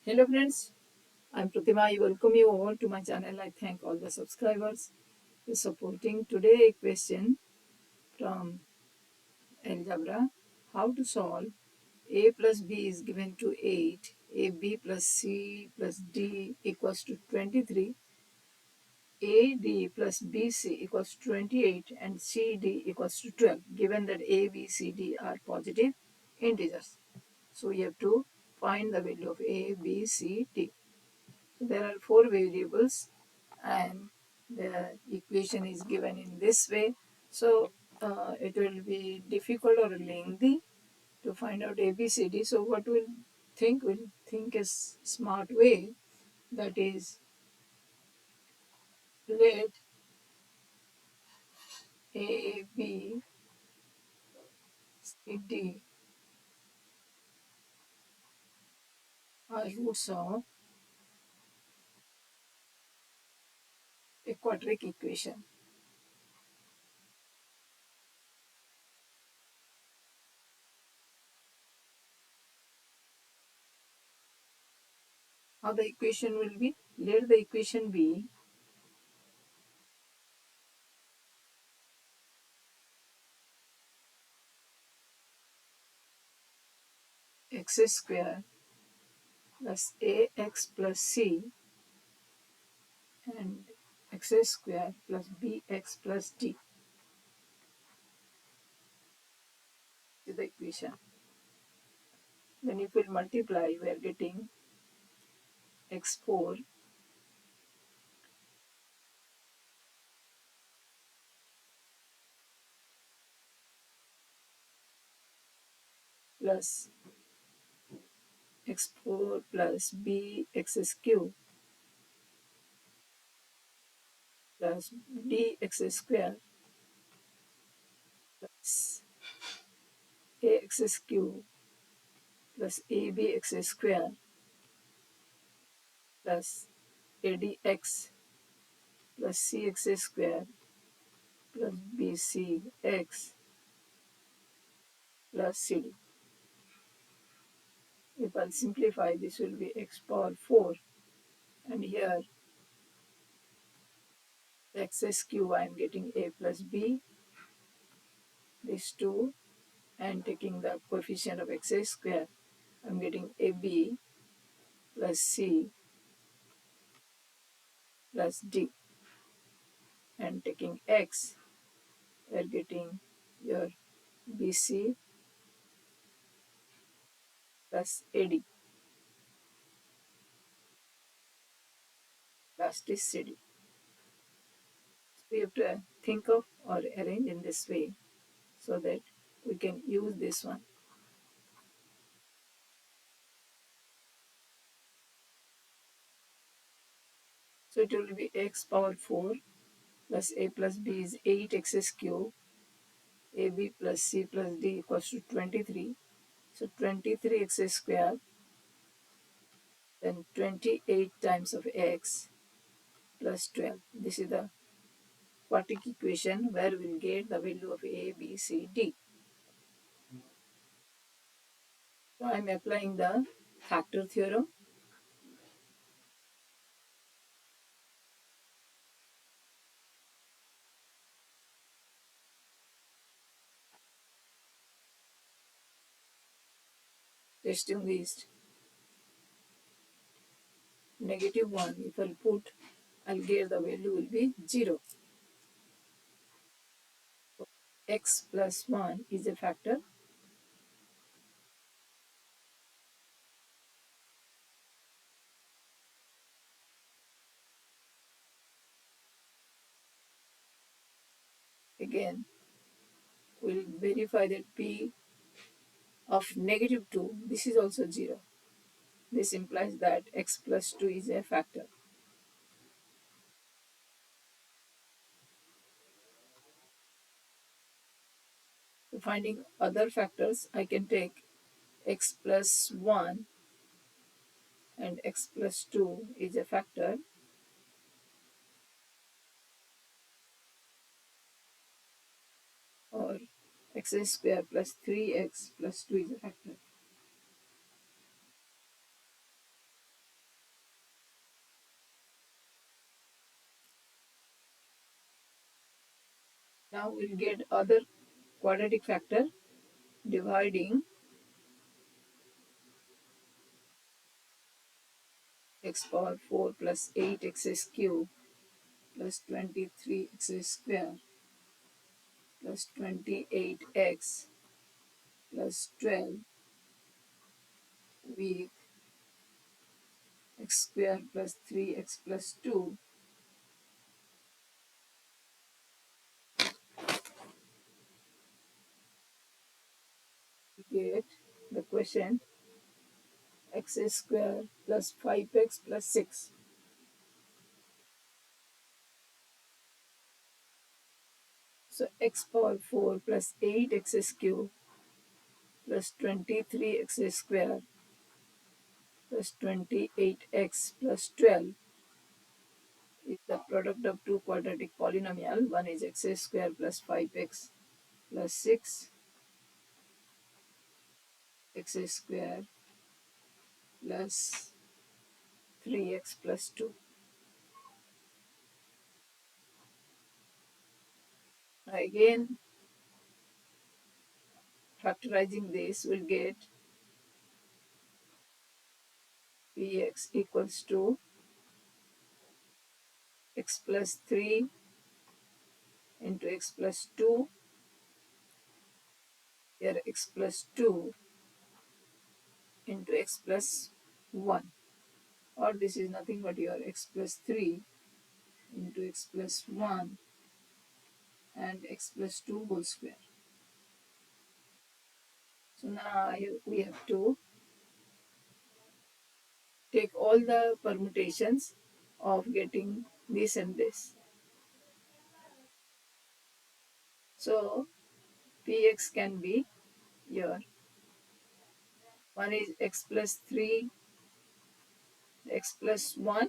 Hello friends, I'm Pratima. I welcome you all to my channel. I thank all the subscribers for supporting. Today a question from algebra. How to solve a plus b is given to 8, ab plus c plus d equals to 23, ad plus bc equals to 28 and cd equals to 12 given that a, b, c, d are positive integers. So we have to find the value of a, b, c, d. There are four variables and the equation is given in this way. So it will be difficult or lengthy to find out ABCD. So what we'll think is smart way, that is, let A, B, C, D are roots of a quadratic equation. How the equation will be? Let the equation be x square plus ax plus c and x square plus bx plus d is the equation. Then if we multiply, we are getting x4 plus x4 plus bx cube plus dx square plus ax cube plus abx square plus adx plus cx square plus bcx plus cd. If I'll simplify, this will be x power 4, and here x cube I am getting a plus b, these two, and taking the coefficient of x square, I'm getting ab plus c plus d, and taking x, we're getting your bc plus ad plus this cd. So we have to think of or arrange in this way so that we can use this one. So it will be x power 4 plus a plus b is 8x cube, ab plus c plus d equals to 23. So 23x square, then 28 times of x plus 12. This is the Quartic equation where we'll get the value of a, b, c, d. So I'm applying the factor theorem. Testing is -1. If I'll put, I'll get the value will be 0. So x plus 1 is a factor. Again, we'll verify that p of -2, this is also 0. This implies that x plus 2 is a factor. So finding other factors, I can take x plus 1 and x plus 2 is a factor, or x square plus 3x plus 2 is a factor. Now we'll get other quadratic factor dividing x power 4 plus 8x cube plus 23x square plus 28x plus 12 with x square plus 3x plus 2. Get the quotient x square plus 5x plus 6. So x power 4 plus 8x cube plus 23x square plus 28x plus 12 is the product of two quadratic polynomial. One is x square plus 5x plus 6, x square plus 3x plus 2. Again, factorizing this, will get px equals to x plus 3 into x plus 2, here x plus 2 into x plus 1, or this is nothing but your x plus 3 into x plus 1 and x plus 2 whole square. So now we have to take all the permutations of getting this and this. So px can be your one is x plus 3, x plus 1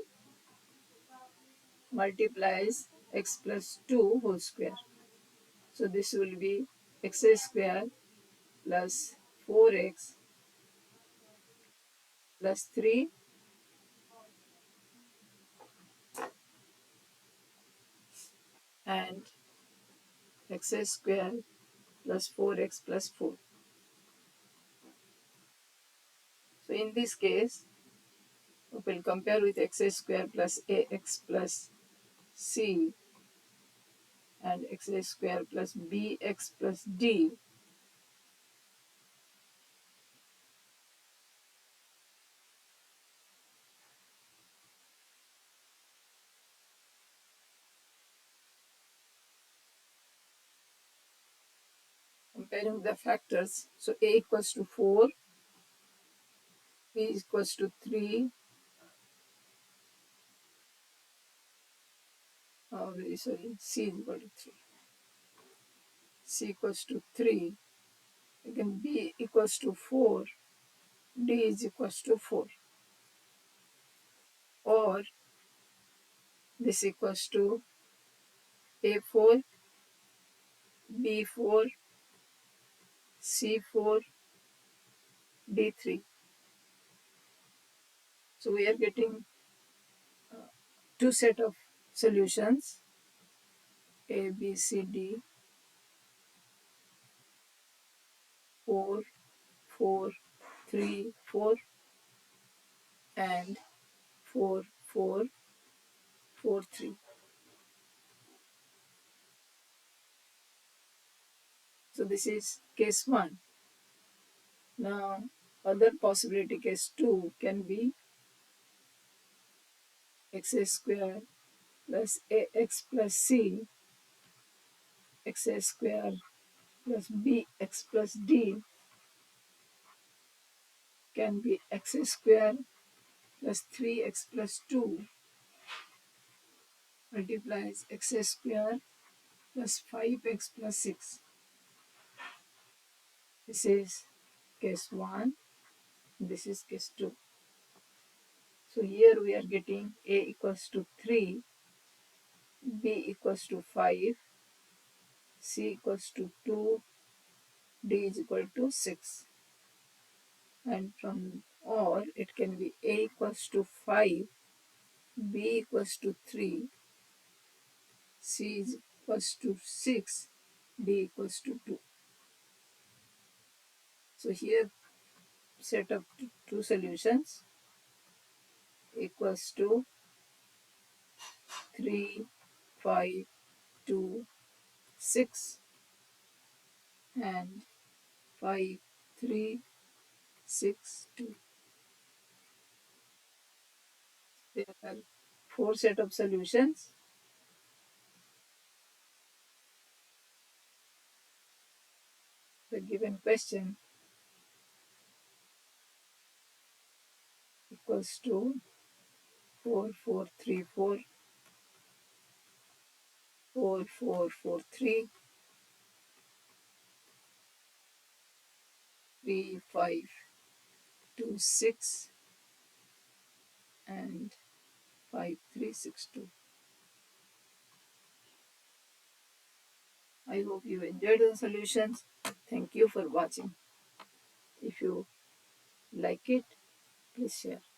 multiplies x plus 2 whole square. So this will be x square plus 4x plus 3 and x square plus 4x plus 4. So in this case, we will compare with x square plus ax plus c and x square plus bx plus d. Comparing the factors, so a equals to 4, b equals to 3, very sorry, c is equal to 3, c equals to 3, again b equals to 4, d is equals to 4, or this equals to a4, b4, c4, d3. So we are getting two set of solutions, a, b, c, d, 4, 4, 3, 4, and 4, 4, 4, 3. So this is case 1. Now other possibility, case 2, can be x square plus ax plus c, x square plus bx plus d, can be x square plus 3x plus 2 multiplies x square plus 5x plus 6. This is case 1, this is case 2. So here we are getting a equals to 3, b equals to 5, c equals to 2, d is equal to 6. And from or it can be a equals to 5, b equals to 3, c is equals to 6, d equals to 2. So here set of two solutions equals to 3, 5, 2, 6 and 5, 3, 6, 2. There are four set of solutions. The given question equals to 4, 4, 3, 4, 4, 4, 4, 3, 3, 5, 2, 6 and 5, 3, 6, 2. I hope you enjoyed the solutions. Thank you for watching. If you like it, please share.